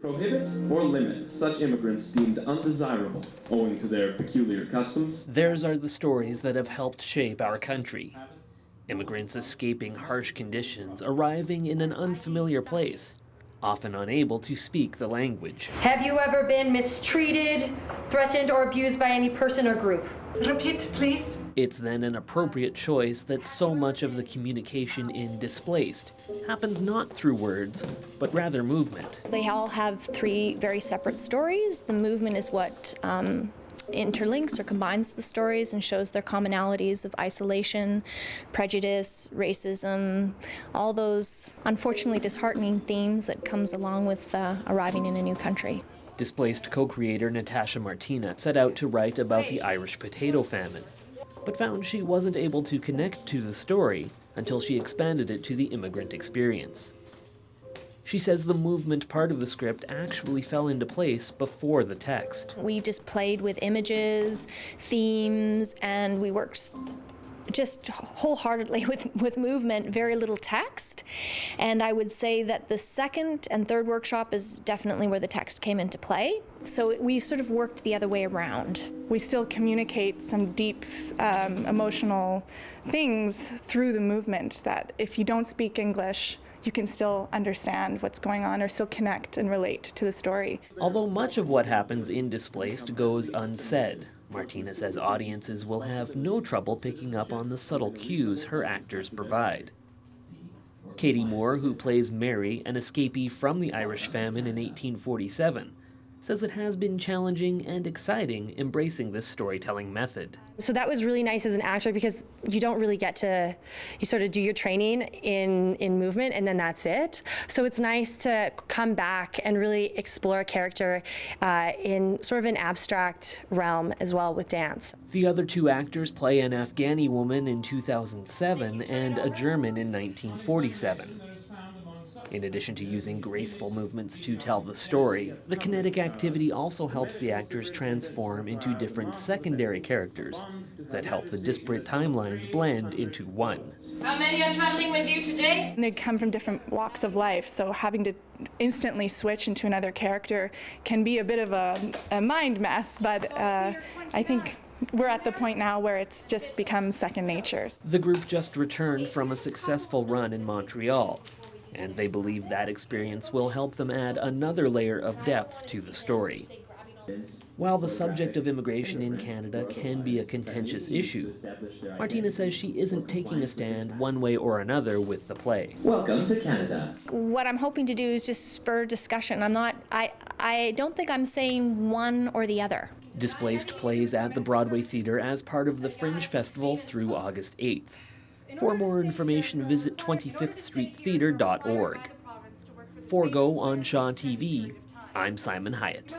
Prohibit or limit such immigrants deemed undesirable owing to their peculiar customs. Theirs are the stories that have helped shape our country. Immigrants escaping harsh conditions, arriving in an unfamiliar place, often unable to speak the language. Have you ever been mistreated, threatened, or abused by any person or group? Repeat, please. It's then an appropriate choice that so much of the communication in Displaced happens not through words, but rather movement. They all have three very separate stories. The movement is what interlinks or combines the stories and shows their commonalities of isolation, prejudice, racism, all those unfortunately disheartening themes that comes along with arriving in a new country. Displaced co-creator Natasha Martina set out to write about the Irish potato famine, but found she wasn't able to connect to the story until she expanded it to the immigrant experience. She says the movement part of the script actually fell into place before the text. We just played with images, themes, and we worked just wholeheartedly with movement, very little text. And I would say that the second and third workshop is definitely where the text came into play. So we sort of worked the other way around. We still communicate some deep emotional things through the movement that if you don't speak English, you can still understand what's going on or still connect and relate to the story. Although much of what happens in Displaced goes unsaid, Martina says audiences will have no trouble picking up on the subtle cues her actors provide. Katie Moore, who plays Mary, an escapee from the Irish famine in 1847, says it has been challenging and exciting embracing this storytelling method. So that was really nice as an actor because you don't really get to, you sort of do your training in movement and then that's it. So it's nice to come back and really explore a character in sort of an abstract realm as well with dance. The other two actors play an Afghani woman in 2007 and a German in 1947. In addition to using graceful movements to tell the story, the kinetic activity also helps the actors transform into different secondary characters that help the disparate timelines blend into one. How many are traveling with you today? They come from different walks of life, so having to instantly switch into another character can be a bit of a mind mess, but I think we're at the point now where it's just become second nature. The group just returned from a successful run in Montreal, and they believe that experience will help them add another layer of depth to the story. While the subject of immigration in Canada can be a contentious issue, Martina says she isn't taking a stand one way or another with the play. Welcome to Canada. What I'm hoping to do is just spur discussion. I don't think I'm saying one or the other. Displaced plays at the Broadway Theatre as part of the Fringe Festival through August 8th. For more information, visit 25thstreettheatre.org. For Go on Shaw TV, I'm Simon Hyatt.